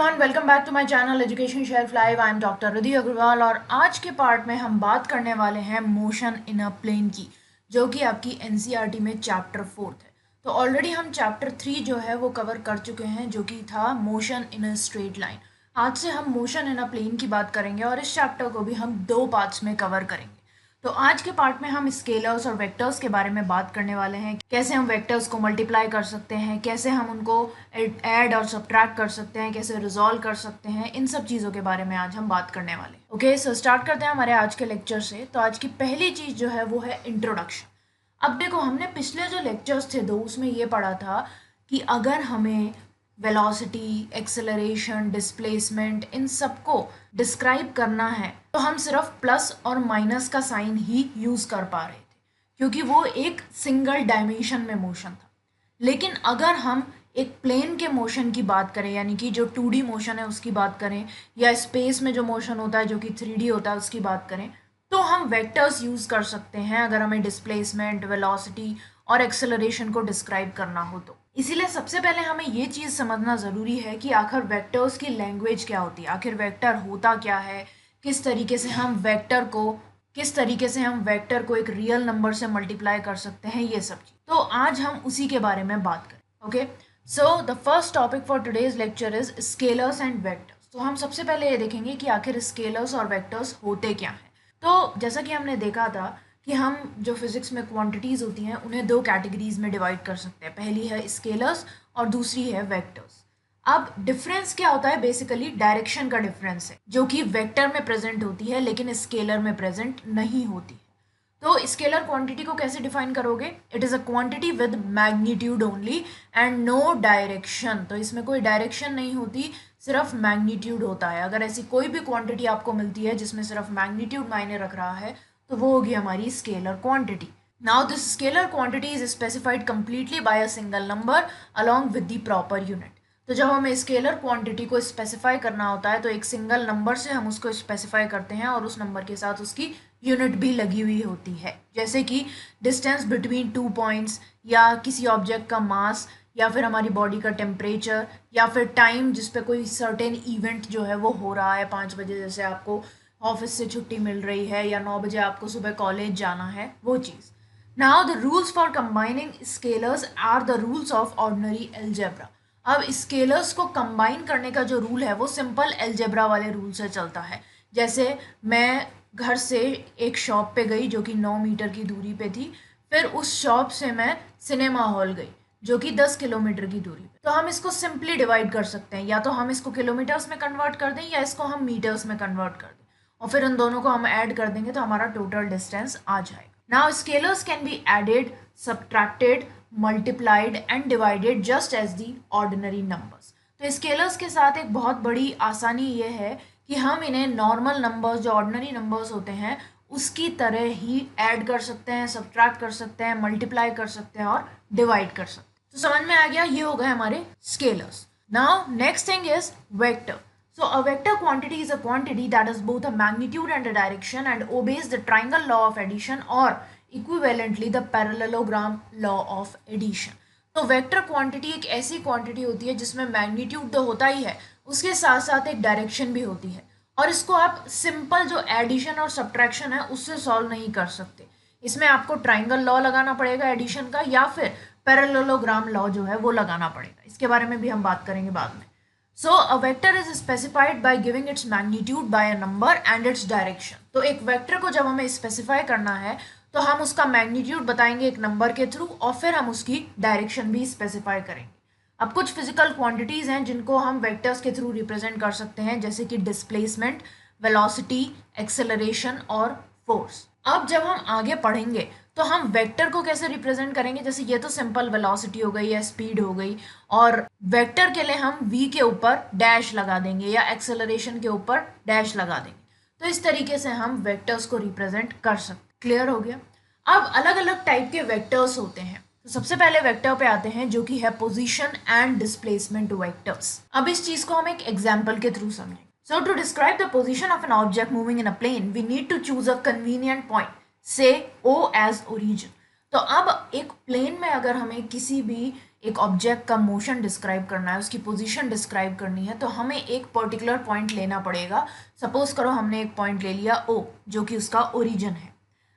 Everyone, welcome back to my channel education shelf live. I am doctor Riddhi Agrawal और आज के part में हम बात करने वाले हैं मोशन इन अ प्लेन की, जो कि आपकी एनसीईआरटी में चैप्टर 4 है। तो ऑलरेडी हम चैप्टर 3 जो है वो कवर कर चुके हैं, जो कि था motion in a straight line. आज से हम मोशन इन अ प्लेन की बात करेंगे और इस चैप्टर को भी हम 2 पार्ट्स में कवर करेंगे। तो आज के पार्ट में हम स्केलर्स और वेक्टर्स के बारे में बात करने वाले हैं। कैसे हम वेक्टर्स को मल्टीप्लाई कर सकते हैं, कैसे हम उनको ऐड और सब्ट्रैक्ट कर सकते हैं, कैसे रिजॉल्व कर सकते हैं, इन सब चीज़ों के बारे में आज हम बात करने वाले हैं। ओके, सो स्टार्ट करते हैं हमारे आज के लेक्चर से। तो आज की पहली चीज़ जो है वो है इंट्रोडक्शन। अब देखो, हमने पिछले जो लेक्चर्स थे 2, उसमें ये पढ़ा था कि अगर हमें वेलोसिटी, एक्सेलरेशन, डिस्प्लेसमेंट, इन सबको डिस्क्राइब करना है तो हम सिर्फ प्लस और माइनस का साइन ही यूज़ कर पा रहे थे, क्योंकि वो एक सिंगल डायमेंशन में मोशन था। लेकिन अगर हम एक प्लेन के मोशन की बात करें, यानी कि जो 2D मोशन है उसकी बात करें, या स्पेस में जो मोशन होता है जो कि 3D होता है उसकी बात करें, तो हम वेक्टर्स यूज़ कर सकते हैं अगर हमें डिस्प्लेसमेंट, वेलोसिटी और एक्सेलरेशन को डिस्क्राइब करना हो तो। इसीलिए सबसे पहले हमें ये चीज़ समझना ज़रूरी है कि आखिर वेक्टर्स की लैंग्वेज क्या होती है, आखिर वेक्टर होता क्या है, किस तरीके से हम वेक्टर को एक रियल नंबर से मल्टीप्लाई कर सकते हैं, ये सब चीज़। तो आज हम उसी के बारे में बात करें। Okay, so the first topic for today's lecture is scalars and vectors. तो हम सबसे पहले ये देखेंगे कि आखिर स्केलर्स और वेक्टर्स होते क्या हैं। तो जैसा कि हमने देखा था कि हम जो फिजिक्स में क्वांटिटीज़ होती हैं उन्हें 2 कैटेगरीज में डिवाइड कर सकते हैं। पहली है स्केलर्स और दूसरी है वेक्टर्स। अब डिफरेंस क्या होता है? बेसिकली डायरेक्शन का डिफरेंस है, जो कि वेक्टर में प्रेजेंट होती है लेकिन स्केलर में प्रेजेंट नहीं होती है। तो स्केलर क्वांटिटी को कैसे डिफाइन करोगे? It is a quantity with magnitude only and no direction. तो इसमें कोई डायरेक्शन नहीं होती, सिर्फ मैग्नीट्यूड होता है। अगर ऐसी कोई भी क्वांटिटी आपको मिलती है जिसमें सिर्फ मैग्नीट्यूड मायने रख रहा है तो वो होगी हमारी scalar quantity. Now this scalar quantity is specified completely by a single number along with the proper unit. तो जब हमें स्केलर क्वांटिटी को स्पेसिफाई करना होता है तो एक सिंगल नंबर से हम उसको स्पेसिफाई करते हैं और उस नंबर के साथ उसकी यूनिट भी लगी हुई होती है, जैसे कि डिस्टेंस बिटवीन 2 पॉइंट्स, या किसी ऑब्जेक्ट का मास, या फिर हमारी बॉडी का टेम्परेचर, या फिर टाइम जिस पे कोई सर्टेन इवेंट जो है वो हो रहा है। 5 बजे जैसे आपको ऑफिस से छुट्टी मिल रही है, या 9 बजे आपको सुबह कॉलेज जाना है, वो चीज़। Now the rules for combining scalars are the rules of ordinary algebra. अब स्केलर्स को कंबाइन करने का जो रूल है वो सिंपल एलजेब्रा वाले रूल से चलता है। जैसे मैं घर से एक शॉप पे गई जो कि 9 मीटर की दूरी पे थी, फिर उस शॉप से मैं सिनेमा हॉल गई जो कि 10 किलोमीटर की दूरी पे। तो हम इसको सिंपली डिवाइड कर सकते हैं, या तो हम इसको किलोमीटर्स में कन्वर्ट कर दें या इसको हम मीटर्स में कन्वर्ट कर दें, और फिर उन दोनों को हम ऐड कर देंगे तो हमारा टोटल डिस्टेंस आ जाएगा। Now scalars can be added, subtracted, multiplied and divided just as the ordinary numbers. तो स्केलर्स के साथ एक बहुत बड़ी आसानी ये है कि हम इन्हें नॉर्मल नंबर्स, जो ऑर्डिनरी नंबर्स होते हैं, उसकी तरह ही ऐड कर सकते हैं, सब्ट्रैक्ट कर सकते हैं, मल्टीप्लाई कर सकते हैं और डिवाइड कर सकते हैं। तो समझ में आ गया, ये हो गए हमारे scalars. Now next thing is vector. So a vector quantity is a quantity that is both a magnitude and a direction and obeys the triangle law of addition or equivalently the parallelogram law of addition. तो vector quantity एक ऐसी quantity होती है जिसमें magnitude तो होता ही है, उसके साथ साथ एक डायरेक्शन भी होती है, और इसको आप सिंपल जो एडिशन और सब्ट्रैक्शन है उससे सॉल्व नहीं कर सकते। इसमें आपको ट्राइंगल लॉ लगाना पड़ेगा एडिशन का, या फिर पैरेललोग्राम लॉ जो है वो लगाना पड़ेगा। इसके बारे में भी हम बात करेंगे बाद में। So a vector is specified by giving its magnitude by a number and its direction. तो एक वेक्टर को जब हमें स्पेसिफाई करना है तो हम उसका मैग्नीट्यूड बताएंगे एक नंबर के थ्रू, और फिर हम उसकी डायरेक्शन भी स्पेसिफाई करेंगे। अब कुछ फिजिकल क्वांटिटीज़ हैं जिनको हम वेक्टर्स के थ्रू रिप्रेजेंट कर सकते हैं, जैसे कि डिस्प्लेसमेंट, वेलोसिटी, एक्सेलरेशन और फोर्स। अब जब हम आगे पढ़ेंगे तो हम वेक्टर को कैसे रिप्रेजेंट करेंगे, जैसे ये तो सिंपल वेलोसिटी हो गई या स्पीड हो गई, और वेक्टर के लिए हम v के ऊपर डैश लगा देंगे या एक्सेलरेशन के ऊपर डैश लगा देंगे। तो इस तरीके से हम वेक्टर्स को रिप्रेजेंट कर सकते। क्लियर हो गया? अब अलग अलग टाइप के वेक्टर्स होते हैं। तो सबसे पहले वेक्टर पे आते हैं जो कि है पोजीशन एंड डिस्प्लेसमेंट वेक्टर्स। अब इस चीज को हम एक एग्जांपल के थ्रू समझेंगे। So to describe the position of an object moving in a plane, we need to choose a convenient point, say O as origin. तो अब एक प्लेन में अगर हमें किसी भी एक ऑब्जेक्ट का मोशन डिस्क्राइब करना है, उसकी पोजीशन डिस्क्राइब करनी है, तो हमें एक पर्टिकुलर पॉइंट लेना पड़ेगा। सपोज करो हमने एक पॉइंट ले लिया O, जो कि उसका ओरिजिन है।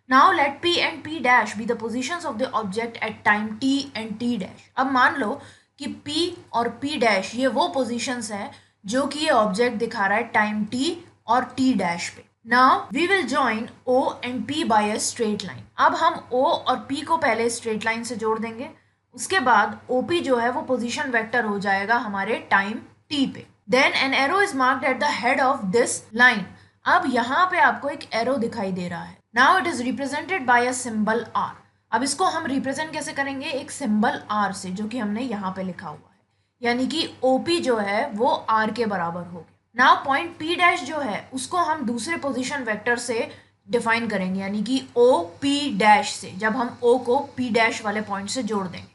Now let P and P dash be the positions of the object at time T and T dash. अब मान लो कि P और P डैश ये वो पोजिशंस हैं जो कि ये ऑब्जेक्ट दिखा रहा है टाइम T और T डैश पे। Now we will join O and P by a straight line. अब हम O और P को पहले स्ट्रेट लाइन से जोड़ देंगे, उसके बाद OP जो है वो पोजीशन वेक्टर हो जाएगा हमारे टाइम T पे। Then an arrow is marked at the head of this line. अब यहाँ पे आपको एक एरो दिखाई दे रहा है। Now it is represented by a symbol R। अब इसको हम रिप्रेजेंट कैसे करेंगे? एक सिंबल R से, जो कि हमने यहाँ पे लिखा हुआ है, यानी कि OP जो है वो R के बराबर हो गया। नाउ पॉइंट P डैश जो है उसको हम दूसरे पोजीशन वेक्टर से डिफाइन करेंगे, यानी कि OP डैश से, जब हम O को P डैश वाले पॉइंट से जोड़ देंगे,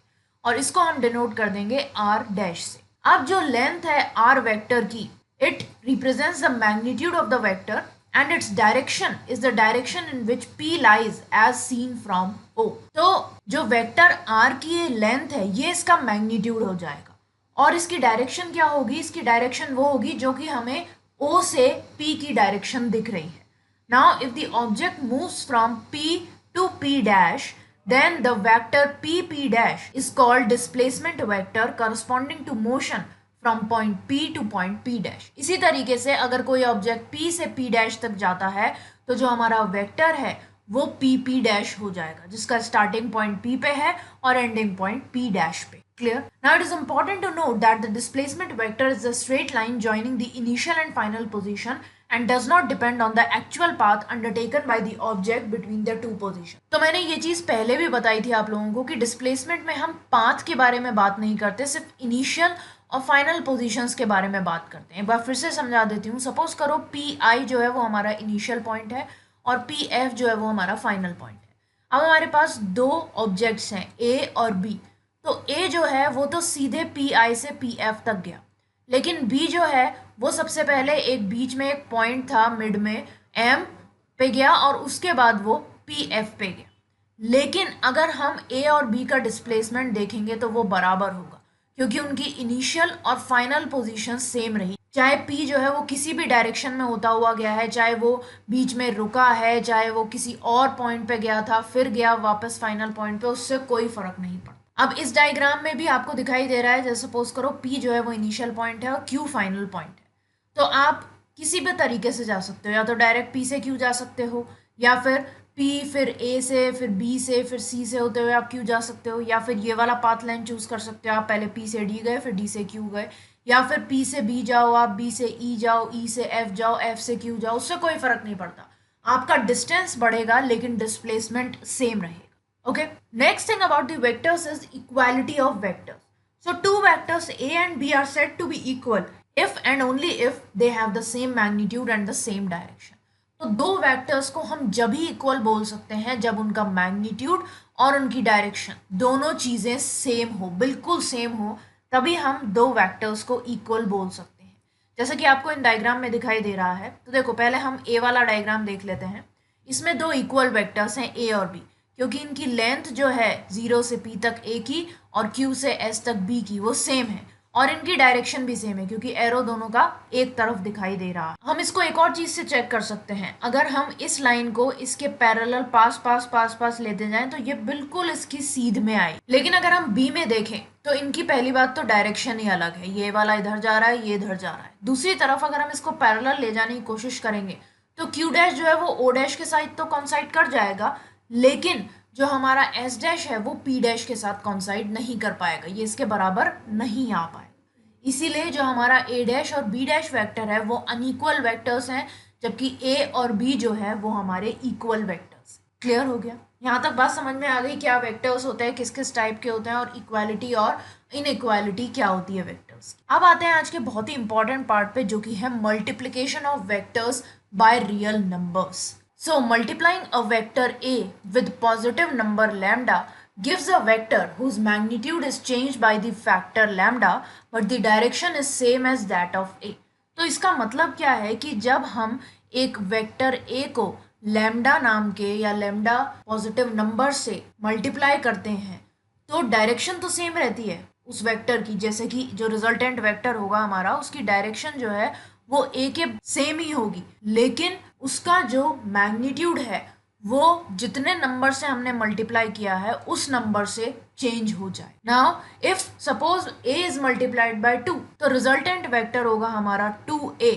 और इसको हम डिनोट कर देंगे R डैश से। अब जो लेंथ है R वेक्टर की, it represents the magnitude of the vector and its direction is the direction in which P lies as seen from O। तो जो वेक्टर R की ये लेंथ है, ये इसका मैग्नीट्यूड हो जाएगा, और इसकी डायरेक्शन क्या होगी? इसकी डायरेक्शन वो होगी जो कि हमें O से P की डायरेक्शन दिख रही है। Now if the object moves from P to P dash, then the vector PP dash is called displacement vector corresponding to motion from point P to point P dash। इसी तरीके से अगर कोई object P से P dash तक जाता है तो जो हमारा वेक्टर है वो PP डैश हो जाएगा, जिसका स्टार्टिंग पॉइंट P पे है और एंडिंग पॉइंट P डैश पे। Clear? Now it is important to note that the displacement vector is a straight line joining the initial and final position and does not depend on the actual path undertaken by the object between the two positions। तो मैंने ये चीज़ पहले भी बताई थी आप लोगों को कि डिस्प्लेसमेंट में हम पाथ के बारे में बात नहीं करते, सिर्फ इनिशियल और फाइनल पोजीशंस के बारे में बात करते हैं। एक बार फिर से समझा देती हूँ। सपोज करो PI जो है वो हमारा इनिशियल पॉइंट है और PF जो है वो हमारा फाइनल पॉइंट है। अब हमारे पास दो ऑब्जेक्ट्स हैं A और B। तो A जो है वो तो सीधे PI से PF तक गया, लेकिन B जो है वो सबसे पहले एक बीच में एक पॉइंट था मिड में M पे गया और उसके बाद वो PF पे गया। लेकिन अगर हम A और B का डिस्प्लेसमेंट देखेंगे तो वो बराबर होगा, क्योंकि उनकी इनिशियल और फाइनल पोजीशन सेम रही। चाहे P जो है वो किसी भी डायरेक्शन में होता हुआ गया है, चाहे वो बीच में रुका है, चाहे वो किसी और पॉइंट पे गया था फिर गया वापस फाइनल पॉइंट पे, उससे कोई फर्क नहीं पड़ता। अब इस डायग्राम में भी आपको दिखाई दे रहा है, जैसे सपोज करो P जो है वो इनिशियल पॉइंट है और Q फाइनल पॉइंट है। तो आप किसी भी तरीके से जा सकते हो, या तो डायरेक्ट P से Q जा सकते हो, या फिर P फिर A से फिर B से फिर C से होते हुए आप Q जा सकते हो, या फिर ये वाला पाथ लाइन चूज कर सकते हो। आप पहले P से D गए फिर D से Q गए, या फिर P से B जाओ, आप B से E जाओ, E से F जाओ, F से Q जाओ, उससे कोई फर्क नहीं पड़ता। आपका डिस्टेंस बढ़ेगा लेकिन डिस्प्लेसमेंट सेम रहेगा। Okay, next thing about the vectors is equality of vectors. So two vectors A and B are said to be equal if and only if they have the same magnitude and the same direction. तो दो vectors को हम जब ही equal बोल सकते हैं जब उनका मैग्नीट्यूड और उनकी डायरेक्शन दोनों चीज़ें सेम हो, बिल्कुल सेम हो, तभी हम दो वेक्टर्स को इक्वल बोल सकते हैं। जैसे कि आपको इन डायग्राम में दिखाई दे रहा है। तो देखो पहले हम A वाला डायग्राम देख लेते हैं। इसमें दो इक्वल वेक्टर्स हैं A और B, क्योंकि इनकी लेंथ जो है 0 से P तक A की और Q से S तक B की वो सेम है, और इनकी डायरेक्शन भी सेम है क्योंकि एरो दोनों का एक तरफ दिखाई दे रहा है। हम इसको एक और चीज से चेक कर सकते हैं। अगर हम इस लाइन को इसके पैरेलल पास पास पास पास लेते जाएं तो ये बिल्कुल इसकी सीध में आई। लेकिन अगर हम B में देखें तो इनकी पहली बात तो डायरेक्शन ही अलग है, ये वाला इधर जा रहा है, ये इधर जा रहा है। दूसरी तरफ अगर हम इसको पैरेलल ले जाने की कोशिश करेंगे तो Q डैश जो है वो O डैश के साथ तो कॉन्साइड कर जाएगा, लेकिन जो हमारा S डैश है वो P डैश के साथ कॉन्साइड नहीं कर पाएगा, ये इसके बराबर नहीं आ पाएगा। इसीलिए जो हमारा A डैश और B डैश वेक्टर है वो अनइक्वल वेक्टर्स हैं, जबकि A और B जो है वो हमारे इक्वल वेक्टर्स। क्लियर हो गया? यहाँ तक बात समझ में आ गई क्या वेक्टर्स होते हैं, किस किस टाइप के होते हैं, और इक्वालिटी और इनइक्वालिटी क्या होती है वेक्टर्स। अब आते हैं आज के बहुत ही इंपॉर्टेंट पार्ट पे, जो कि है multiplication of vectors by real numbers. So multiplying a vector A with positive number lambda gives a vector whose magnitude is changed by the factor lambda but the direction is same as that of A। तो इसका मतलब क्या है कि जब हम एक vector A को लैम्डा नाम के या लैम्डा पॉजिटिव नंबर से मल्टीप्लाई करते हैं तो डायरेक्शन तो सेम रहती है, उस वेक्टर की, जैसे कि जो रिजल्टेंट वेक्टर होगा हमारा, उसकी डायरेक्शन जो है वो ए के सेम ही होगी, लेकिन उसका जो मैग्नीट्यूड है वो जितने नंबर से हमने मल्टीप्लाई किया है उस नंबर से चेंज हो जाए। Now if suppose a is multiplied by 2, तो रिजल्टेंट वेक्टर होगा हमारा 2a,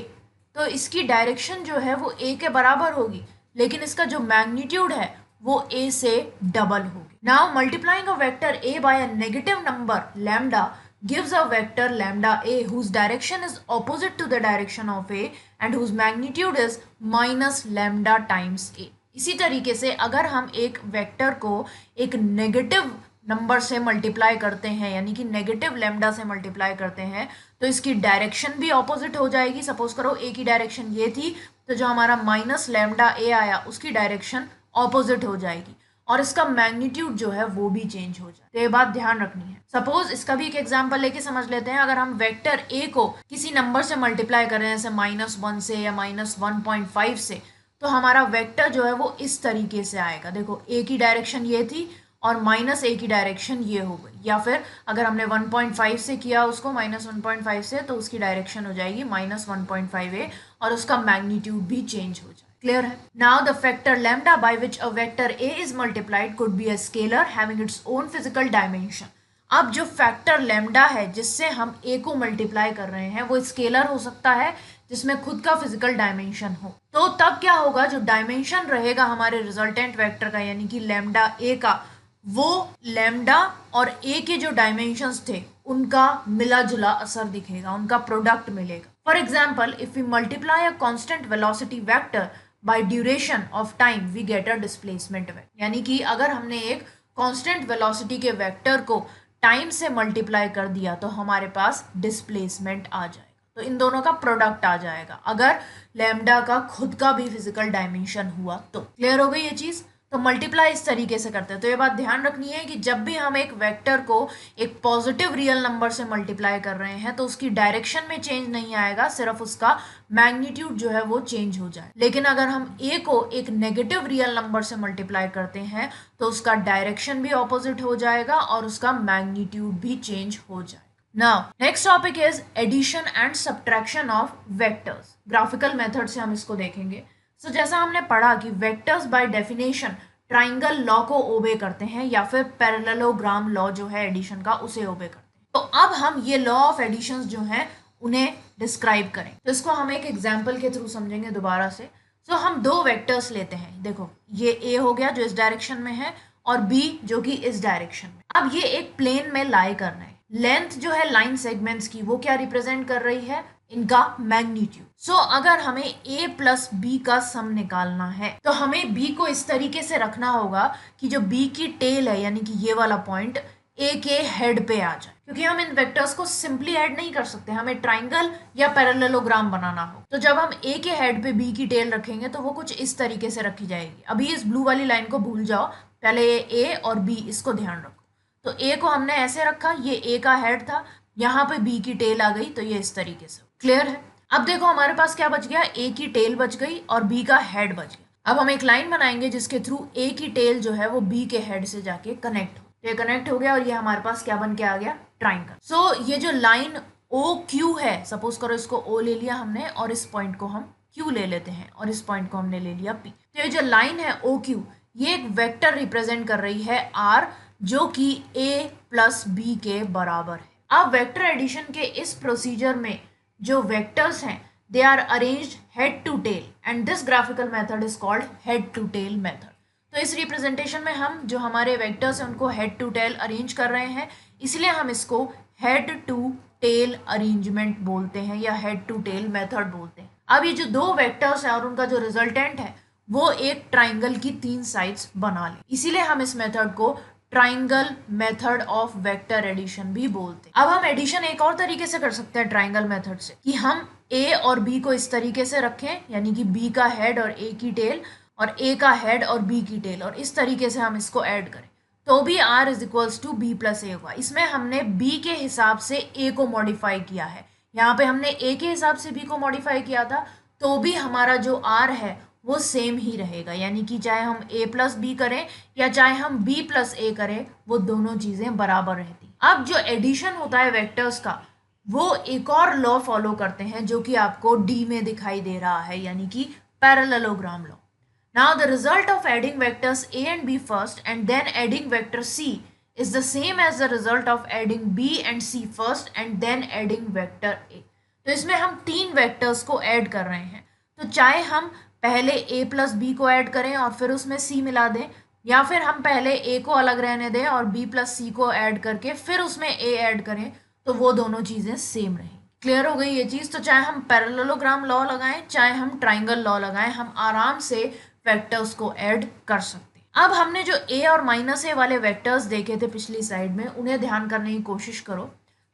तो इसकी डायरेक्शन जो है वो a के बराबर होगी, लेकिन इसका जो मैग्नीट्यूड है वो a से डबल होगी। Now multiplying a vector a by a negative number lambda gives a vector lambda a whose direction is opposite to the direction of a and whose magnitude is minus lambda times a। इसी तरीके से अगर हम एक vector को एक negative number से multiply करते हैं, यानी कि नेगेटिव लैम्डा से मल्टीप्लाई करते हैं, तो इसकी डायरेक्शन भी ऑपोजिट हो जाएगी। सपोज करो ए की डायरेक्शन ये थी, तो जो हमारा माइनस लैम्डा ए आया उसकी डायरेक्शन ऑपोजिट हो जाएगी और इसका मैग्नीट्यूड जो है वो भी चेंज हो जाए। तो ये बात ध्यान रखनी है। सपोज इसका भी एक एग्जांपल लेके समझ लेते हैं। अगर हम वेक्टर ए को किसी नंबर से मल्टीप्लाई कर रहे हैं, जैसे -1 से या -1.5 से, तो हमारा वेक्टर जो है वो इस तरीके से आएगा। देखो ए की डायरेक्शन ये थी और -a की डायरेक्शन ये हो गई, या फिर अगर हमने 1.5 से किया उसको -1.5 से, तो उसकी डायरेक्शन हो जाएगी -1.5a और उसका मैग्नीट्यूड भी चेंज हो जाए। क्लियर है? Now the factor lambda by which a vector a is multiplied could be a scalar having its own physical dimension. अब जो फैक्टर लैम्डा है जिससे हम a को मल्टीप्लाई कर रहे हैं वो स्केलर हो सकता है जिसमें खुद का फिजिकल डायमेंशन हो। तो तब क्या होगा, जो डायमेंशन रहेगा हमारे रिजल्टेंट वेक्टर का, यानी कि लैम्डा a का, वो लैम्डा और a के जो डायमेंशंस थे उनका मिला जुला असर दिखेगा, उनका प्रोडक्ट मिलेगा। For example, if we multiply a constant velocity vector by duration of time we get a displacement vector. यानी कि अगर हमने एक कांस्टेंट वेलोसिटी के वेक्टर को टाइम से मल्टीप्लाई कर दिया तो हमारे पास डिस्प्लेसमेंट आ जाएगा। तो इन दोनों का प्रोडक्ट आ जाएगा अगर लैम्डा का खुद का भी फिजिकल डायमेंशन हुआ तो। क्लियर हो गई ये चीज़? तो मल्टीप्लाई इस तरीके से करते हैं। तो ये बात ध्यान रखनी है कि जब भी हम एक वेक्टर को एक पॉजिटिव रियल नंबर से मल्टीप्लाई कर रहे हैं तो उसकी डायरेक्शन में चेंज नहीं आएगा, सिर्फ उसका मैग्नीट्यूड जो है वो चेंज हो जाए। लेकिन अगर हम a को एक नेगेटिव रियल नंबर से मल्टीप्लाई करते हैं तो उसका डायरेक्शन भी ऑपोजिट हो जाएगा और उसका मैग्नीट्यूड भी चेंज हो जाएगा। Now, next topic is addition and subtraction of vectors. Graphical method से हम इसको देखेंगे। So, जैसा हमने पढ़ा कि vectors by definition triangle law को ओबे करते हैं या फिर पैरेललोग्राम लॉ जो है एडिशन का उसे ओबे करते हैं। तो अब हम ये लॉ ऑफ एडिशन जो हैं उन्हें डिस्क्राइब करें। तो इसको हम एक एग्जाम्पल के थ्रू समझेंगे दोबारा से। So, हम दो वेक्टर्स लेते हैं। देखो ये a हो गया जो इस डायरेक्शन में है और b जो कि इस डायरेक्शन में। अब ये एक प्लेन में लाई करना है। लेंथ जो है लाइन सेगमेंट्स की वो क्या रिप्रेजेंट कर रही है, इनका मैग्नीट्यूड। सो अगर हमें a प्लस बी का सम निकालना है तो हमें b को इस तरीके से रखना होगा कि जो b की टेल है यानी कि ये वाला पॉइंट a के हेड पे आ जाए, क्योंकि हम इन वेक्टर्स को सिंपली ऐड नहीं कर सकते, हमें ट्राइंगल या पैरेललोग्राम बनाना हो। तो जब हम a के हेड पे b की टेल रखेंगे तो वो कुछ इस तरीके से रखी जाएगी। अभी इस ब्लू वाली लाइन को भूल जाओ, पहले ये a और b इसको ध्यान रखो। तो a को हमने ऐसे रखा, ये a का हेड था, यहाँ पे b की टेल आ गई, तो ये इस तरीके से। क्लियर है? अब देखो हमारे पास क्या बच गया, a की टेल बच गई और b का हेड बच गया। अब हम एक लाइन बनाएंगे जिसके थ्रू a की टेल जो है वो b के हेड से जाके कनेक्ट हो। तो ये कनेक्ट हो गया और ये हमारे पास क्या बन के आ गया, ट्राइंगल। सो ये जो लाइन OQ है, सपोज करो इसको O ले लिया हमने और इस पॉइंट को हम Q ले लेते हैं और इस पॉइंट को हमने ले लिया P। तो ये जो लाइन है OQ ये एक वेक्टर रिप्रेजेंट कर रही है R जो कि a प्लस बी के बराबर है। अब वेक्टर एडिशन के इस प्रोसीजर में जो वेक्टर्स हैं they are arranged head to tail and this graphical method is called head to tail method. तो इस रिप्रेजेंटेशन में हम जो हमारे वेक्टर्स हैं उनको हेड टू टेल अरेंज कर रहे हैं, इसलिए हम इसको हेड टू टेल अरेंजमेंट बोलते हैं या हेड टू टेल मेथड बोलते हैं। अब ये जो दो वेक्टर्स हैं और उनका जो रिजल्टेंट है वो एक ट्राइंगल की 3 साइड्स बना ले, इसीलिए हम इस मेथड को triangle method of vector addition भी बोलते हैं। अब हम एडिशन एक और तरीके से कर सकते हैं ट्राइंगल मेथड से, कि हम a और b को इस तरीके से रखें, यानी कि b का हेड और a की टेल और a का हेड और b की टेल, और इस तरीके से हम इसको ऐड करें तो भी r is equals to b plus a होगा। इसमें हमने b के हिसाब से a को मॉडिफाई किया है, यहाँ पे हमने a के हिसाब से b को मॉडिफाई किया था, तो भी हमारा जो r है वो सेम ही रहेगा, यानी कि चाहे हम a प्लस बी करें या चाहे हम b प्लस a करें वो दोनों चीज़ें बराबर रहती। अब जो एडिशन होता है वेक्टर्स का, वो एक और लॉ फॉलो करते हैं जो कि आपको डी में दिखाई दे रहा है, यानी कि parallelogram law. Now the result of adding vectors a and b first and then adding vector c is the same as the result of adding b and c first and then adding vector a. तो इसमें हम तीन vectors को add कर रहे हैं, तो चाहे हम पहले a प्लस बी को ऐड करें और फिर उसमें c मिला दें, या फिर हम पहले a को अलग रहने दें और b प्लस c को ऐड करके फिर उसमें a ऐड करें, तो वो दोनों चीज़ें सेम रहें. क्लियर हो गई ये चीज़. तो चाहे हम पैरेललोग्राम लॉ लगाएं चाहे हम ट्राइंगल लॉ लगाएं, हम आराम से वेक्टर्स को ऐड कर सकते हैं. अब हमने जो a और माइनस ए वाले वेक्टर्स देखे थे पिछली साइड में, उन्हें ध्यान करने की कोशिश करो.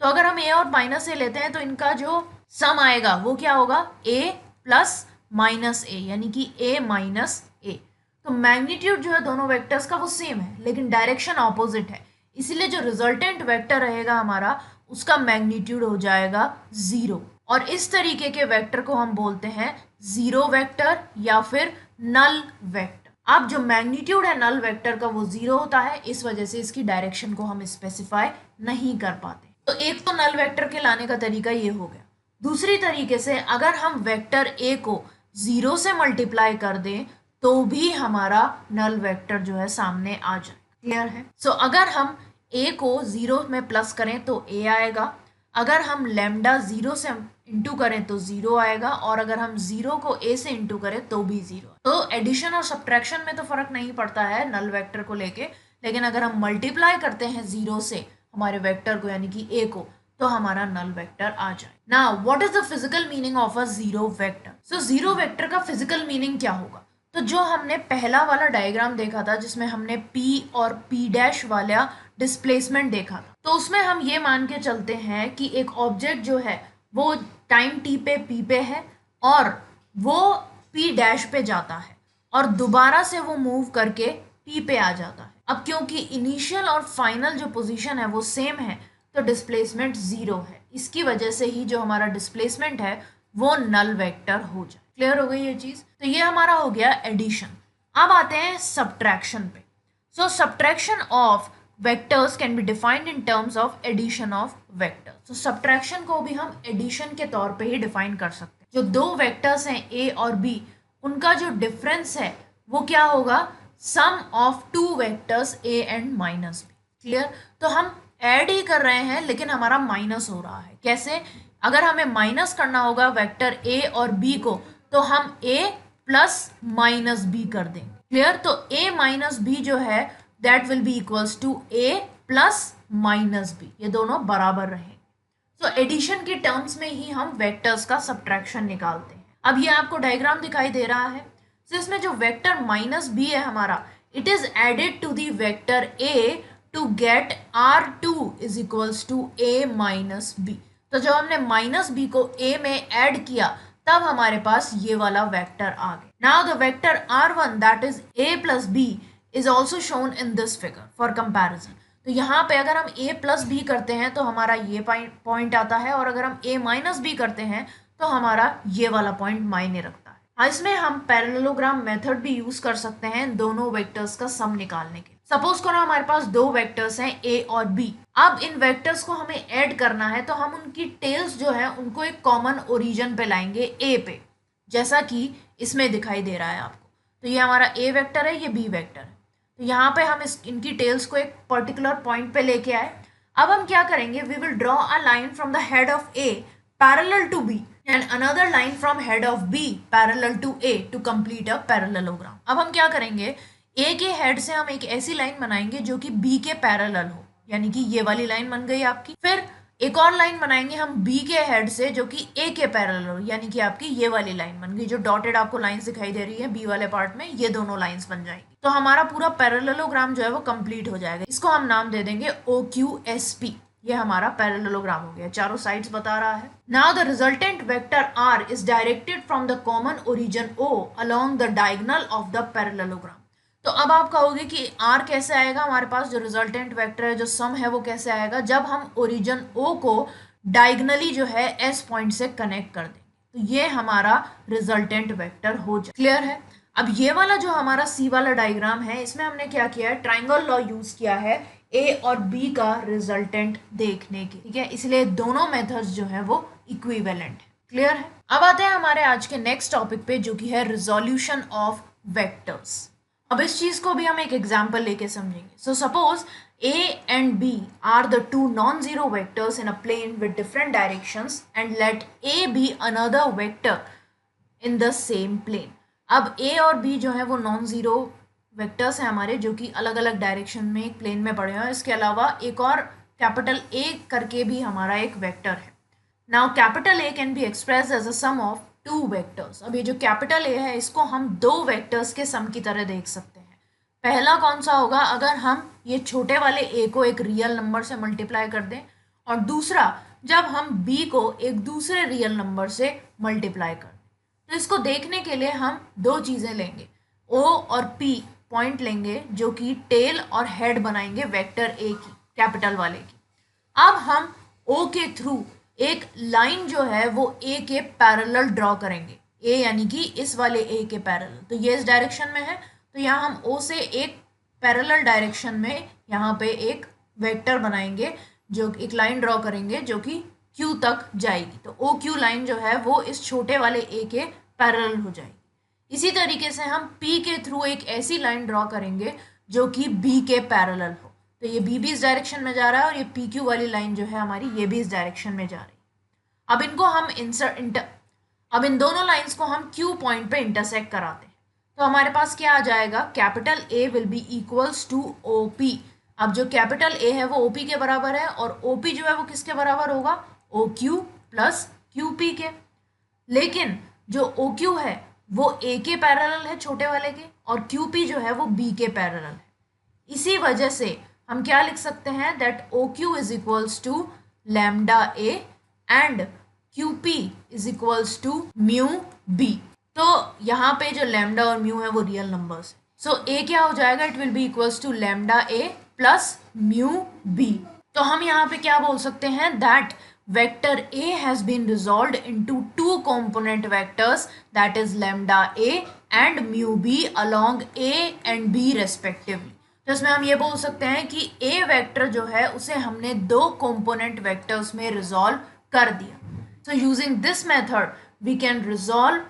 तो अगर हम a और माइनस ए लेते हैं तो इनका जो सम आएगा वो क्या होगा, a प्लस माइनस ए, यानी कि a माइनस ए. तो मैग्नीट्यूड जो है दोनों वेक्टर्स का वो सेम है लेकिन डायरेक्शन ऑपोजिट है, इसीलिए जो रिजल्टेंट वेक्टर रहेगा हमारा उसका मैग्नीट्यूड हो जाएगा 0. और इस तरीके के वेक्टर को हम बोलते हैं जीरो वेक्टर या फिर नल वेक्टर. अब जो मैग्नीट्यूड है नल वेक्टर का वो 0 होता है, इस वजह से इसकी डायरेक्शन को हम स्पेसिफाई नहीं कर पाते. तो एक तो नल वेक्टर के लाने का तरीका ये हो गया. दूसरी तरीके से अगर हम वेक्टर ए को 0 से मल्टीप्लाई कर दें तो भी हमारा नल वेक्टर जो है सामने आ जाए. क्लियर है. सो अगर हम a को 0 में प्लस करें तो a आएगा, अगर हम लैम्डा 0 से इंटू करें तो 0 आएगा, और अगर हम 0 को a से इंटू करें तो भी 0. तो एडिशन और सब्ट्रैक्शन में तो फर्क नहीं पड़ता है नल वेक्टर को लेके, लेकिन अगर हम मल्टीप्लाई करते हैं 0 से हमारे वेक्टर को यानी कि a को, तो हमारा नल वेक्टर आ जाए. Now what is the physical meaning of a zero vector. So zero vector का फिजिकल मीनिंग क्या होगा. तो जो हमने पहला वाला डायग्राम देखा था जिसमें हमने p और p डैश वाला डिस्प्लेसमेंट देखा था, तो उसमें हम ये मान के चलते हैं कि एक ऑब्जेक्ट जो है वो टाइम t पे p पे है और वो p डैश पे जाता है और दोबारा से वो मूव करके p पे आ जाता है. अब क्योंकि इनिशियल और फाइनल जो पोजीशन है वो सेम है तो डिस्प्लेसमेंट 0 है, इसकी वजह से ही जो हमारा डिस्प्लेसमेंट है वो नल वेक्टर हो जाए. क्लियर हो गई ये चीज़. तो ये हमारा हो गया एडिशन. अब आते हैं सब्ट्रैक्शन पे. So subtraction of vectors can be defined in terms of addition of vectors. तो सब्ट्रैक्शन को भी हम एडिशन के तौर पे ही डिफाइन कर सकते हैं. जो दो वेक्टर्स हैं a और b, उनका जो डिफरेंस है वो क्या होगा, sum of two vectors a and minus b. Clear. तो हम ऐड ही कर रहे हैं लेकिन हमारा माइनस हो रहा है. कैसे, अगर हमें माइनस करना होगा वेक्टर a और b को तो हम a प्लस माइनस b कर देंगे. क्लियर. तो a माइनस b जो है that will be equals to a plus minus b, ये दोनों बराबर रहेंगे. तो एडिशन के टर्म्स में ही हम वेक्टर्स का सब्ट्रैक्शन निकालते हैं. अब ये आपको डायग्राम दिखाई दे रहा है. तो इसमें जो वेक्टर माइनस b है हमारा, it is added to the vector a to get r2 is equals to a minus b. तो जब हमने माइनस b को a में ऐड किया तब हमारे पास ये वाला वेक्टर आ गया. Now the vector r1 that is a plus b is also shown in this figure for comparison. तो यहाँ पे अगर हम a प्लस बी करते हैं तो हमारा ये पॉइंट आता है, और अगर हम a माइनस बी करते हैं तो हमारा ये वाला पॉइंट मायने रखता है. इसमें हम पैरेललोग्राम मेथड भी यूज कर सकते हैं दोनों वेक्टर्स का सम निकालने के. सपोज करो हमारे पास दो वेक्टर्स हैं a और b. अब इन वेक्टर्स को हमें ऐड करना है तो हम उनकी टेल्स जो है उनको एक कॉमन ओरिजिन पे लाएंगे a पे, जैसा कि इसमें दिखाई दे रहा है आपको. तो ये हमारा a वेक्टर है, ये b वेक्टर है. तो यहाँ पे हम इनकी टेल्स को एक पर्टिकुलर पॉइंट पे लेके आए. अब हम क्या करेंगे, we will draw a line from the head of a parallel to b and another line from head of b parallel to a to complete a parallelogram. अब हम क्या करेंगे, a के हेड से हम एक ऐसी लाइन बनाएंगे जो कि b के पैरेलल हो, यानी कि ये वाली लाइन बन गई आपकी. फिर एक और लाइन बनाएंगे हम b के हेड से जो कि a के पैरेलल हो, यानी कि आपकी ये वाली लाइन बन गई. जो डॉटेड आपको लाइंस दिखाई दे रही है b वाले पार्ट में, ये दोनों लाइंस बन जाएंगी. तो हमारा पूरा पैरेललोग्राम जो है वो कंप्लीट हो जाएगा. इसको हम नाम दे देंगे OQSP. ये हमारा पैरेललोग्राम हो गया, चारों साइड्स बता रहा है. Now the resultant vector r is directed from the common origin O along the diagonal of the parallelogram. तो अब आप कहोगे कि r कैसे आएगा, हमारे पास जो रिजल्टेंट वेक्टर है जो सम है वो कैसे आएगा, जब हम ओरिजिन O को डायगोनली जो है S पॉइंट से कनेक्ट कर देंगे. तो ये हमारा रिजल्टेंट वेक्टर हो जाए. क्लियर है. अब ये वाला जो हमारा C वाला डायग्राम है, इसमें हमने क्या किया है, ट्राइंगल लॉ यूज किया है ए और बी का रिजल्टेंट देखने के, ठीक है, इसलिए दोनों मेथड्स जो है वो इक्विवेलेंट है। क्लियर है? अब आते हैं हमारे आज के नेक्स्ट टॉपिक पे, जो कि है रिजोल्यूशन ऑफ वेक्टर्स। अब इस चीज को भी हम एक एग्जांपल लेके समझेंगे। So suppose A and B are the two non-zero vectors in a plane with different directions and let A be another vector in the same plane। अब A और B जो है वो नॉन जीरो वेक्टर्स हैं हमारे, जो कि अलग अलग डायरेक्शन में एक प्लेन में पड़े हैं। इसके अलावा एक और कैपिटल A करके भी हमारा एक वेक्टर है। Now capital A can be expressed as a sum of two vectors. अब ये जो कैपिटल A है इसको हम दो वेक्टर्स के सम की तरह देख सकते हैं। पहला कौन सा होगा, अगर हम ये छोटे वाले a को एक रियल नंबर से मल्टीप्लाई कर दें, और दूसरा जब हम b को एक दूसरे रियल नंबर से मल्टीप्लाई कर दें। तो इसको देखने के लिए हम दो चीज़ें लेंगे, o और p पॉइंट लेंगे जो कि टेल और हेड बनाएंगे वेक्टर a की, कैपिटल वाले की। अब हम o के थ्रू एक लाइन जो है वो a के पैरेलल ड्रॉ करेंगे, a यानी कि इस वाले a के पैरेलल। तो ये इस डायरेक्शन में है, तो यहाँ हम O से एक पैरेलल डायरेक्शन में यहाँ पे एक वेक्टर बनाएंगे, जो एक लाइन ड्रॉ करेंगे जो कि Q तक जाएगी। तो OQ लाइन जो है वो इस छोटे वाले A के पैरेलल हो जाएगी। इसी तरीके से हम P के थ्रू एक ऐसी लाइन ड्रॉ करेंगे जो कि B के पैरेलल हो। तो ये B भी इस डायरेक्शन में जा रहा है और ये PQ वाली लाइन जो है हमारी ये भी इस डायरेक्शन में जा रही है। अब इनको हम अब इन दोनों लाइंस को हम Q पॉइंट पे इंटरसेक्ट कराते हैं। तो हमारे पास क्या आ जाएगा, capital A will be equals to OP। अब जो कैपिटल A है वो OP के बराबर है, और OP जो है वो किसके बराबर होगा, OQ प्लस QP के। लेकिन जो OQ है वो A के पैरेलल है छोटे वाले के, और QP जो है वो B के पैरेलल है। इसी वजह से हम क्या लिख सकते हैं, that OQ is equals to lambda A and QP is equals to mu B। तो यहाँ पे जो लैम्डा और म्यू है वो रियल नंबर्स है। सो ए क्या हो जाएगा, it will be equals to lambda A plus mu B. तो हम यहाँ पे क्या बोल सकते हैं, that vector A has been resolved into two component vectors, that is lambda A and mu B along A and B respectively. तो इसमें हम ये बोल सकते हैं कि ए वेक्टर जो है उसे हमने दो कंपोनेंट वेक्टर्स में रिजॉल्व कर दिया। So using this method we can resolve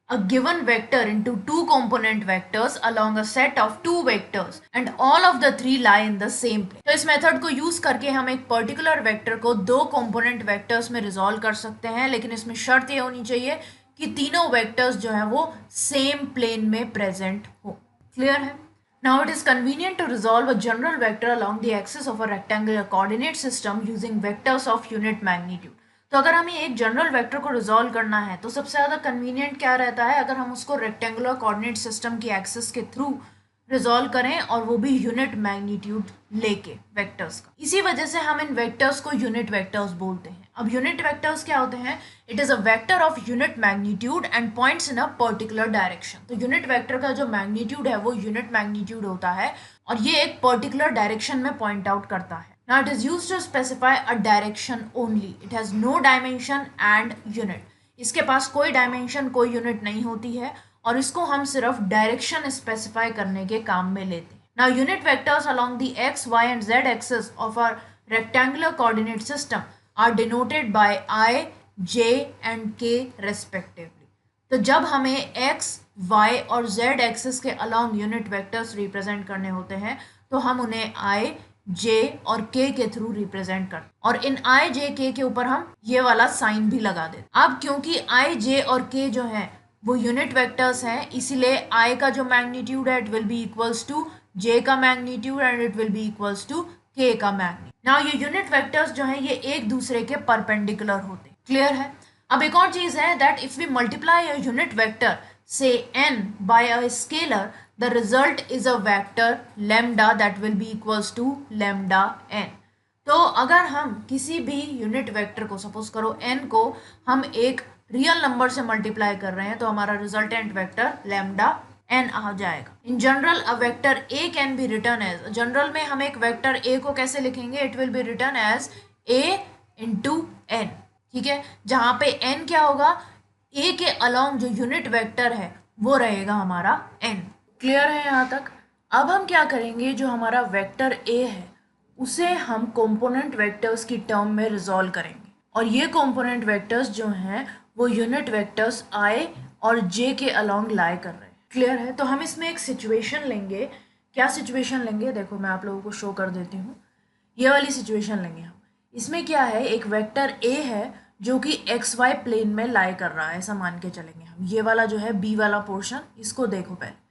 a given vector into two component vectors along a set of two vectors and all of the three lie in the same plane। तो इस method को use करके हम एक particular vector को दो component vectors में resolve कर सकते हैं, लेकिन इसमें शर्त ये होनी चाहिए कि तीनों वेक्टर्स जो है वो सेम प्लेन में प्रेजेंट हो। क्लियर है? Now it is convenient to resolve a general vector along the axis of a rectangular coordinate system using vectors of unit magnitude। तो अगर हमें एक जनरल वेक्टर को रिजॉल्व करना है तो सबसे ज़्यादा कन्वीनियंट क्या रहता है, अगर हम उसको रेक्टेंगुलर कोऑर्डिनेट सिस्टम की एक्सिस के थ्रू रिजॉल्व करें, और वो भी यूनिट मैग्नीट्यूड लेके वेक्टर्स का। इसी वजह से हम इन वेक्टर्स को यूनिट वेक्टर्स बोलते हैं। अब यूनिट वेक्टर्स क्या होते हैं, it is a vector of unit magnitude and points in a particular direction. तो यूनिट वेक्टर का जो मैग्नीट्यूड है वो यूनिट मैग्नीट्यूड होता है, और ये एक पर्टिकुलर डायरेक्शन में पॉइंट आउट करता है। Now it is used to specify a direction only. It has no dimension and unit. इसके पास कोई डायमेंशन कोई यूनिट नहीं होती है, और इसको हम सिर्फ डायरेक्शन स्पेसिफाई करने के काम में लेते हैं। Now unit vectors along the x, y and z axis of a rectangular coordinate system are denoted by I, j and k respectively। तो जब हमें x, y और z एक्सिस के अलॉन्ग यूनिट वेक्टर्स रिप्रेजेंट करने होते हैं तो हम उन्हें I, J और K के थ्रू रिप्रेजेंट करते हैं, और इन I, J, K के ऊपर हम ये वाला साइन भी लगा देते हैं। अब क्योंकि I, J और K जो है वो यूनिट वेक्टर्स हैं, इसीलिए I का जो मैग्नीट्यूड है it will be equals to J का magnitude and it will be equals to K का मैग्नीट्यूड। नाउ ये यूनिट वेक्टर्स जो हैं ये एक दूसरे के परपेंडिकुलर होते हैं। क्लियर है? अब एक और चीज है, that if we multiply a unit vector से n by a scalar, the result is a vector lambda that will be equals to lambda n। तो अगर हम किसी भी यूनिट वेक्टर को, सपोज करो n को हम एक रियल नंबर से मल्टीप्लाई कर रहे हैं, तो हमारा रिजल्टेंट वेक्टर लैम्डा n आ जाएगा। In general a vector a can be written as, general में हम एक वेक्टर a को कैसे लिखेंगे, it will be written as a into n। ठीक है, जहाँ पे n क्या होगा, a के अलॉन्ग जो यूनिट वेक्टर है वो रहेगा हमारा n। क्लियर है यहाँ तक? अब हम क्या करेंगे, जो हमारा वेक्टर a है उसे हम कंपोनेंट वेक्टर्स की टर्म में रिजॉल्व करेंगे, और ये कंपोनेंट वेक्टर्स जो हैं वो यूनिट वेक्टर्स i और j के अलोंग लाई कर रहे हैं। क्लियर है? तो हम इसमें एक सिचुएशन लेंगे। क्या सिचुएशन लेंगे? देखो मैं आप लोगों को शो कर देती हूँ। ये वाली सिचुएशन लेंगे हम। इसमें क्या है, एक वेक्टर a है जो कि एक्स वाई प्लेन में लाई कर रहा है, ऐसा मान के चलेंगे हम। ये वाला जो है b वाला पोर्शन, इसको देखो पहले।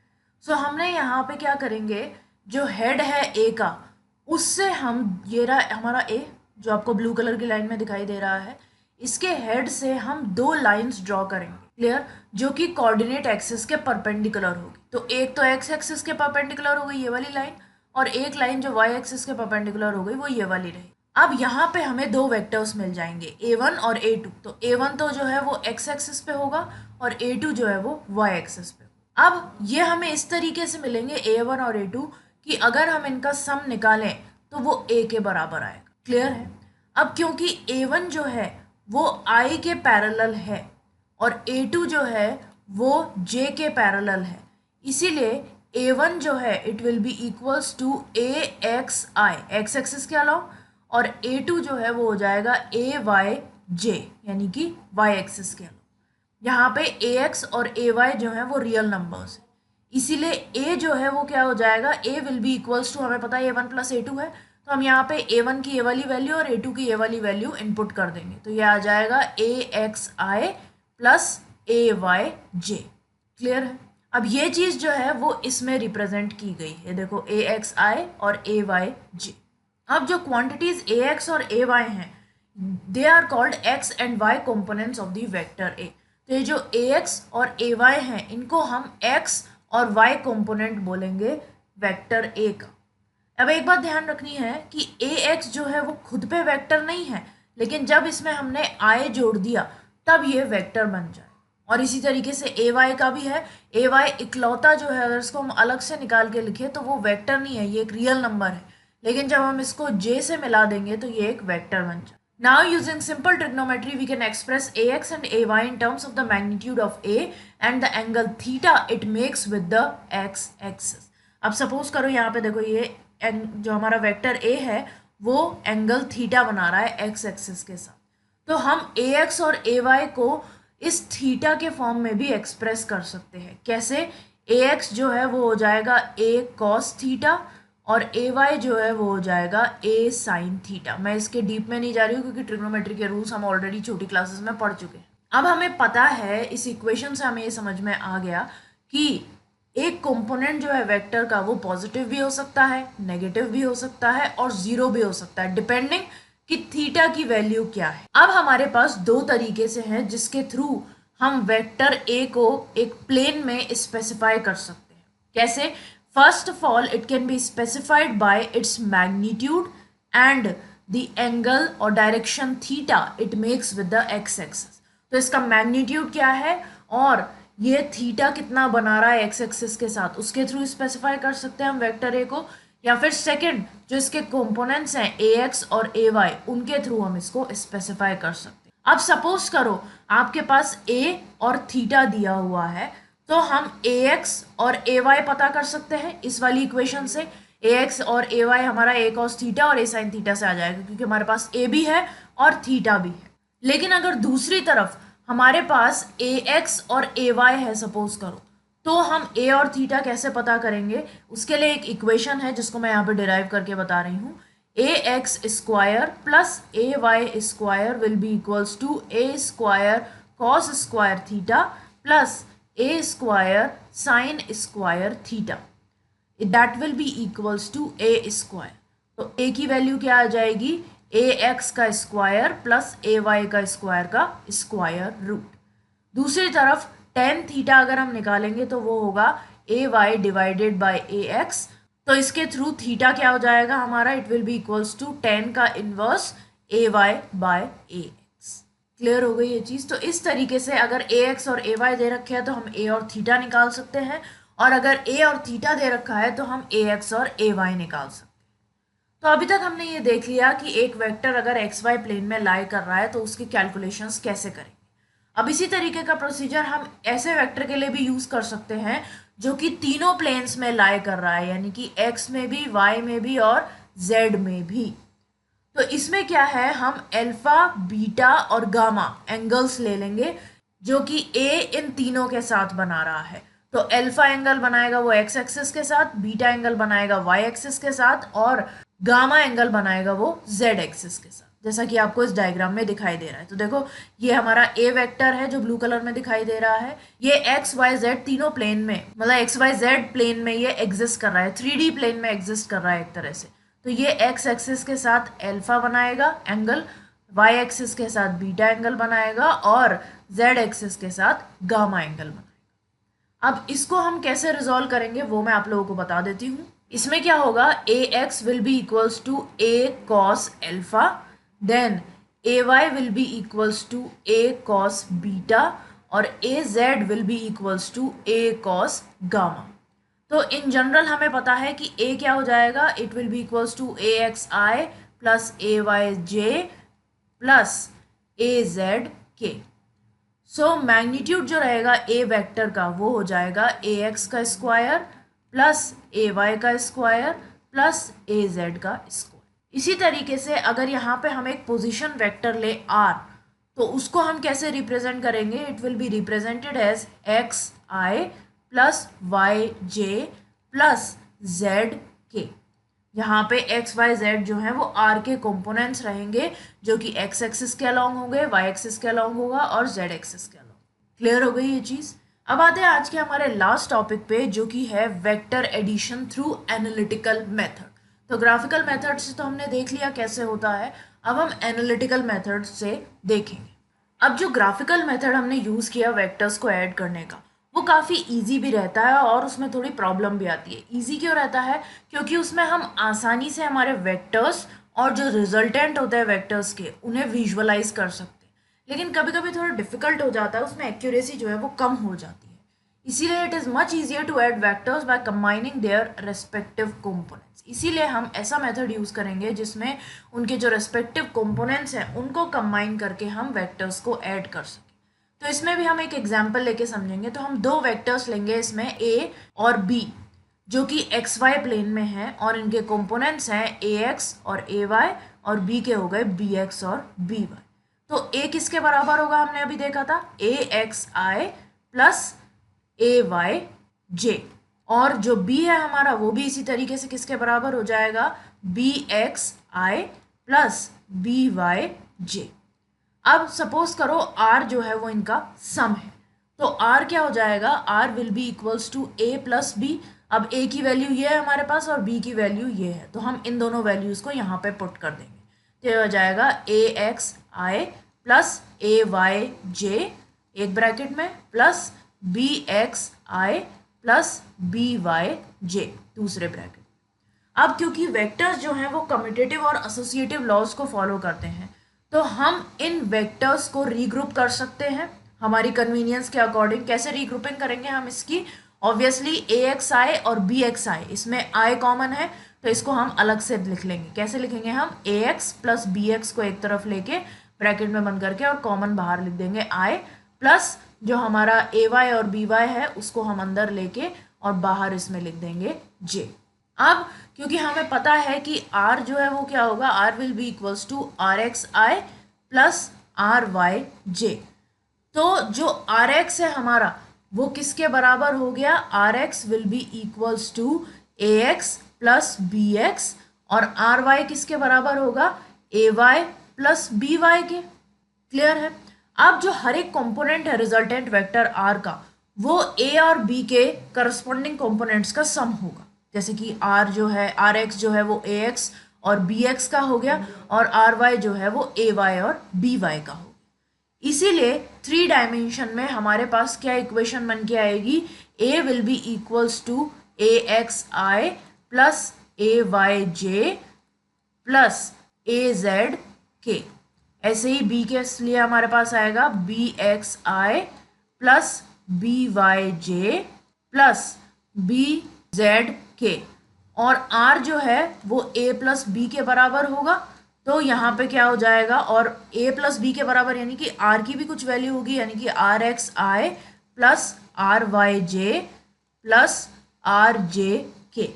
सो हमने यहाँ पे क्या करेंगे, जो हेड है a का, उससे हम, ये रहा हमारा a जो आपको ब्लू कलर की लाइन में दिखाई दे रहा है, इसके हेड से हम दो लाइंस ड्रॉ करेंगे। क्लियर? जो कि कोऑर्डिनेट एक्सिस के परपेंडिकुलर होगी। तो एक तो एक्स एक्सिस के परपेंडिकुलर हो गई ये वाली लाइन, और एक लाइन जो वाई एक्सिस के परपेंडिकुलर हो गई वो ये वाली रही। अब यहाँ पे हमें दो वेक्टर्स मिल जाएंगे, a1 और a2। तो a1 तो जो है वो x एक्सिस पे होगा और a2 जो है वो y एक्सिस पे। अब ये हमें इस तरीके से मिलेंगे a1 और a2 कि अगर हम इनका सम निकालें तो वो a के बराबर आएगा। क्लियर है? अब क्योंकि a1 जो है वो i के पैरेलल है और a2 जो है वो j के पैरेलल है, इसीलिए a1 जो है it will be equals to axi, x axis के अलावा, और a2 जो है वो हो जाएगा ayj, यानी कि y एक्सिस के अलावा। यहाँ पे ax और ay जो है वो रियल नंबर्स है, इसीलिए a जो है वो क्या हो जाएगा, a will be equals to, हमें पता है a1 प्लस a2 है, तो हम यहाँ पे a1 की ये वाली वैल्यू और a2 की ये वाली वैल्यू इनपुट कर देंगे, तो ये आ जाएगा axi प्लस ayj। क्लियर है? अब ये चीज़ जो है वो इसमें रिप्रेजेंट की गई है, देखो axi और ayj। अब जो क्वांटिटीज ax और ay हैं, they are called x and y components of the vector a। तो ये जो ax और ay हैं, इनको हम x और y कंपोनेंट बोलेंगे वेक्टर a का। अब एक बात ध्यान रखनी है कि ax जो है वो खुद पे वेक्टर नहीं है, लेकिन जब इसमें हमने i जोड़ दिया तब ये वेक्टर बन जाए। और इसी तरीके से ay का भी है। ay इकलौता जो है, अगर इसको हम अलग से निकाल के लिखे तो वो वेक्टर नहीं है, ये एक रियल नंबर है, लेकिन जब हम इसको j से मिला देंगे तो ये एक वेक्टर बन जाए। Now using simple trigonometry we can express ax and ay in terms of the magnitude of a and the angle theta it makes with the x axis। अब सपोज करो यहाँ पे देखो, ये जो हमारा वेक्टर a है वो एंगल थीटा बना रहा है x एक्सिस के साथ, तो हम ax और ay को इस थीटा के फॉर्म में भी एक्सप्रेस कर सकते हैं। कैसे? ax जो है वो हो जाएगा a cos थीटा और ay जो है वो हो जाएगा a sin थीटा। मैं इसके डीप में नहीं जा रही हूँ क्योंकि ट्रिग्नोमेट्री के रूल्स हम ऑलरेडी छोटी क्लासेस में पढ़ चुके हैं। अब हमें पता है, इस इक्वेशन से हमें ये समझ में आ गया कि एक कंपोनेंट जो है वेक्टर का वो पॉजिटिव भी हो सकता है, नेगेटिव भी हो सकता है और जीरो भी हो सकता है, डिपेंडिंग कि थीटा की वैल्यू क्या है। अब हमारे पास दो तरीके से हैं जिसके थ्रू हम वेक्टर a को एक प्लेन में स्पेसिफाई कर सकते हैं। कैसे? First of all, it can be specified by its magnitude and the angle or direction theta it makes with the x-axis। तो इसका मैग्नीट्यूड क्या है और ये थीटा कितना बना रहा है एक्स एक्सिस के साथ, उसके थ्रू स्पेसिफाई कर सकते हैं हम वेक्टर ए को। या फिर सेकंड, जो इसके कंपोनेंट्स हैं ax और ay, उनके थ्रू हम इसको स्पेसिफाई कर सकते हैं। अब सपोज करो आपके पास a और थीटा दिया हुआ है, तो हम ax और ay पता कर सकते हैं इस वाली इक्वेशन से। ax और ay हमारा a cos थीटा और a sin थीटा से आ जाएगा, क्योंकि हमारे पास a भी है और थीटा भी है। लेकिन अगर दूसरी तरफ हमारे पास ax और ay है सपोज करो, तो हम a और थीटा कैसे पता करेंगे? उसके लिए एक इक्वेशन है जिसको मैं यहाँ पे डिराइव करके बता रही हूँ। ax square plus ay square will be equals to a square cos square theta plus a square sine square theta, that will be equals to a square. तो a की वैल्यू क्या आ जाएगी? ax का स्क्वायर प्लस ay का square का square root. दूसरी तरफ tan थीटा अगर हम निकालेंगे तो वो होगा ay डिवाइडेड बाय ax, तो इसके थ्रू थीटा क्या हो जाएगा हमारा? It will be equals to tan का inverse ay by ax। Clear हो गई ये चीज़? तो इस तरीके से अगर ax और ay दे रखे हैं तो हम a और थीटा निकाल सकते हैं, और अगर a और थीटा दे रखा है तो हम ax और ay निकाल सकते हैं। तो अभी तक हमने ये देख लिया कि एक वेक्टर अगर एक्स वाई प्लेन में लाई कर रहा है तो उसकी कैलकुलेशंस कैसे करेंगे। अब इसी तरीके का प्रोसीजर हम ऐसे वेक्टर के लिए भी यूज़ कर सकते हैं जो कि तीनों प्लेन्स में लाई कर रहा है, यानी कि एक्स में भी, वाई में भी और जेड में भी। तो इसमें क्या है, हम अल्फा, बीटा और गामा एंगल्स ले लेंगे जो कि ए इन तीनों के साथ बना रहा है। तो अल्फा एंगल बनाएगा वो एक्स एक्सिस के साथ, बीटा एंगल बनाएगा वाई एक्सिस के साथ और गामा एंगल बनाएगा वो जेड एक्सिस के साथ, जैसा कि आपको इस डायग्राम में दिखाई दे रहा है। तो देखो ये हमारा ए वेक्टर है जो ब्लू कलर में दिखाई दे रहा है, ये एक्स वाई जेड तीनों प्लेन में, मतलब एक्स वाई जेड प्लेन में ये एग्जिस्ट कर रहा है, 3D प्लेन में एग्जिस्ट कर रहा है एक तरह से। तो ये एक्स एक्सिस के साथ अल्फा बनाएगा एंगल, वाई एक्सिस के साथ बीटा एंगल बनाएगा और जेड एक्सिस के साथ गामा एंगल बनाएगा। अब इसको हम कैसे रिजॉल्व करेंगे वो मैं आप लोगों को बता देती हूँ। इसमें क्या होगा, a x will be equals to a cos alpha, then a y will be equals to a cos beta और a z will be equals to a cos gamma. तो इन जनरल हमें पता है कि a क्या हो जाएगा, it will be equals to a x i plus a y j plus a z k. So magnitude जो रहेगा ए वेक्टर का वो हो जाएगा ए एक्स का स्क्वायर प्लस ए वाई का स्क्वायर प्लस ए जेड का स्क्वायर। इसी तरीके से अगर यहाँ पे हम एक पोजीशन वेक्टर ले r, तो उसको हम कैसे रिप्रेजेंट करेंगे, it will be represented as x i plus y j plus z k. यहाँ पे एक्स वाई जेड जो है वो आर के कंपोनेंट्स रहेंगे जो कि एक्स एक्सिस के अलॉन्ग होंगे, वाई एक्सिस के अलॉन्ग होगा और जेड एक्सिस के अलॉन्ग। क्लियर हो गई ये चीज़। अब आते हैं आज के हमारे लास्ट टॉपिक पे जो कि है vector addition through analytical method. तो ग्राफिकल मेथड से तो हमने देख लिया कैसे होता है, अब हम एनालिटिकल मेथड से देखेंगे। अब जो ग्राफिकल मेथड हमने यूज़ किया वेक्टर्स को ऐड करने का, वो काफ़ी इजी भी रहता है और उसमें थोड़ी प्रॉब्लम भी आती है। इजी क्यों रहता है, क्योंकि उसमें हम आसानी से हमारे वेक्टर्स और जो रिजल्टेंट होते हैं वेक्टर्स के उन्हें विजुअलाइज कर सकते हैं। लेकिन कभी कभी थोड़ा डिफिकल्ट हो जाता है, उसमें एक्यूरेसी जो है वो कम हो जाती है। इसीलिए it is much easier to add vectors by combining their respective components. इसीलिए हम ऐसा मेथड यूज़ करेंगे जिसमें उनके जो रेस्पेक्टिव कंपोनेंट्स हैं उनको कंबाइन करके हम वेक्टर्स को ऐड कर सकें। तो इसमें भी हम एक एग्जाम्पल लेके समझेंगे। तो हम दो वेक्टर्स लेंगे इसमें a और b जो कि एक्स वाई प्लेन में हैं और इनके कंपोनेंट्स हैं ए एक्स और ए वाई और b के हो गए बी एक्स और बी वाई। तो a किसके बराबर होगा, हमने अभी देखा था ए x i plus a y जे, और जो b है हमारा वो भी इसी तरीके से किसके बराबर हो जाएगा, B x i plus b y जे। अब सपोज करो r जो है वो इनका सम है, तो r क्या हो जाएगा, r will be equals to a plus b. अब a की वैल्यू ये है हमारे पास और b की वैल्यू ये है, तो हम इन दोनों वैल्यूज़ को यहाँ पे पुट कर देंगे। तो ये हो जाएगा ए x i plus a y जे एक ब्रैकेट में plus b x i plus b y जे दूसरे ब्रैकेट। अब क्योंकि वेक्टर्स जो हैं वो कम्यूटेटिव और एसोसिएटिव लॉज को फॉलो करते हैं, तो हम इन वेक्टर्स को रीग्रुप कर सकते हैं हमारी कन्वीनियंस के अकॉर्डिंग। कैसे रीग्रुपिंग करेंगे हम इसकी, ऑब्वियसली ए एक्स आई और बी एक्स आई, इसमें आई कॉमन है तो इसको हम अलग से लिख लेंगे। कैसे लिखेंगे हम, ए एक्स प्लस बी एक्स को एक तरफ लेके ब्रैकेट में बंद करके और कॉमन बाहर लिख देंगे आई, प्लस जो हमारा ए वाई और बी वाई है उसको हम अंदर लेके और बाहर इसमें लिख देंगे जे। अब क्योंकि हमें पता है कि r जो है वो क्या होगा, r will be equals to r x i plus r y j. तो जो आर एक्स है हमारा वो किसके बराबर हो गया, r x will be equals to a x plus b x, और आर वाई किसके बराबर होगा, a y plus b y के। क्लियर है। अब जो हर एक कॉम्पोनेंट है रिजल्टेंट वेक्टर r का, वो a और b के करस्पॉन्डिंग कॉम्पोनेंट्स का सम होगा। जैसे कि r जो है, आर एक्स जो है वो ए एक्स और बी एक्स का हो गया, और आर वाई जो है वो ए वाई और बी वाई का हो गया। इसीलिए 3 डायमेंशन में हमारे पास क्या इक्वेशन बन के आएगी, a will be equals to a x i plus a y j plus a z k. ऐसे ही b के लिए हमारे पास आएगा b x i plus b y j plus b z k, और r जो है वो a प्लस बी के बराबर होगा। तो यहाँ पे क्या हो जाएगा, और a प्लस बी के बराबर यानी कि r की भी कुछ वैल्यू होगी, यानी कि r x i plus r y j plus r j k.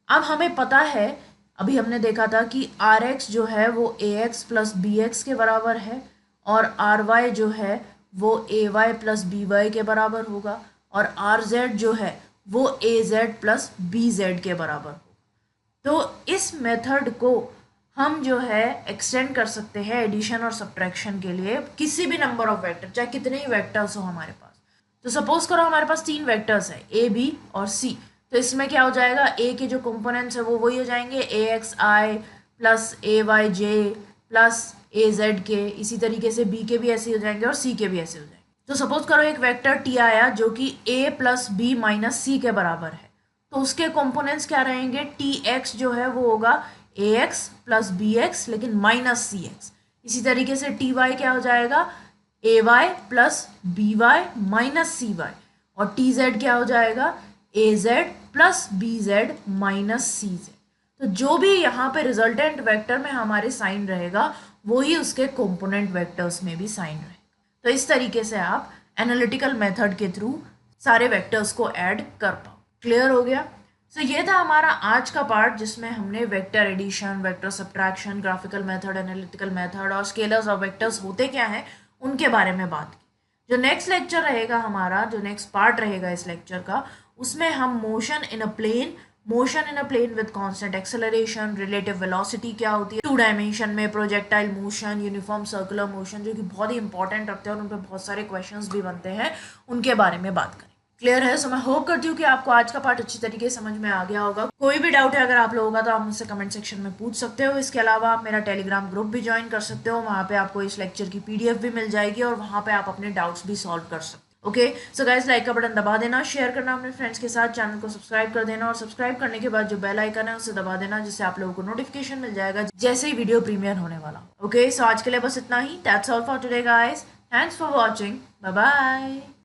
अब हमें पता है अभी हमने देखा था कि आर एक्स जो है वो ए एक्स प्लस बी एक्स के बराबर है और आर वाई जो है वो ए वाई प्लस बी वाई के बराबर होगा और आर जेड जो है वो ए जेड प्लस बी जेड के बराबर होगा। तो इस मेथड को हम जो है एक्सटेंड कर सकते हैं एडिशन और सब्ट्रैक्शन के लिए किसी भी नंबर ऑफ वेक्टर, चाहे कितने ही वेक्टर्स हो हमारे पास। तो सपोज करो हमारे पास 3 वेक्टर्स है ए बी और सी, तो इसमें क्या हो जाएगा, ए के जो कंपोनेंट्स है वो वही हो जाएंगे, ए x i plus a y j plus a z के, इसी तरीके से बी के भी ऐसे हो जाएंगे और सी के भी ऐसे हो जाएंगे। तो सपोज करो एक वेक्टर टी आया जो कि ए प्लस बी माइनस सी के बराबर है, तो उसके कंपोनेंट्स क्या रहेंगे, टी एक्स जो है वो होगा a x plus b x लेकिन माइनस सी एक्स। इसी तरीके से टी वाई क्या हो जाएगा, a y plus b y minus c y, और टी जेड क्या हो जाएगा, a z plus b z minus c z. तो जो भी यहाँ पे रिजल्टेंट वेक्टर में हमारे साइन रहेगा वही उसके कंपोनेंट वेक्टर्स में भी साइन रहेगा। तो इस तरीके से आप एनालिटिकल मेथड के थ्रू सारे वेक्टर्स को ऐड कर पाओ। क्लियर हो गया? सो ये था हमारा आज का पार्ट जिसमें हमने vector addition, vector subtraction, graphical method, analytical method और स्केलर्स और वेक्टर्स होते क्या हैं उनके बारे में बात की। जो नेक्स्ट लेक्चर रहेगा हमारा, जो नेक्स्ट पार्ट रहेगा इस लेक्चर का, उसमें हम motion in a plane with constant acceleration, relative velocity क्या होती है 2 डायमेंशन में, projectile motion, uniform circular motion जो कि बहुत ही इंपॉर्टेंट रखते हैं और उन पर बहुत सारे क्वेश्चंस भी बनते हैं, उनके बारे में बात करें। क्लियर है? सो मैं होप करती हूँ कि आपको आज का पार्ट अच्छी तरीके से समझ में आ गया होगा। कोई भी डाउट है अगर आप लोगों का तो आप मुझसे कमेंट सेक्शन में पूछ सकते हो। इसके अलावा आप मेरा टेलीग्राम ग्रुप भी ज्वाइन कर सकते हो, वहाँ पे आपको इस लेक्चर की PDF भी मिल जाएगी और वहाँ पे आप अपने डाउट्स भी सॉल्व कर सकते हो। ओके, सो गाइस लाइक का बटन दबा देना, शेयर करना अपने फ्रेंड्स के साथ, चैनल को सब्सक्राइब कर देना और सब्सक्राइब करने के बाद जो बेल आइकन है उसे दबा देना जिससे आप लोगों को नोटिफिकेशन मिल जाएगा जैसे ही वीडियो प्रीमियर होने वाला। ओके, सो आज के लिए बस इतना ही। That's all for today guys, thanks for watching, bye bye.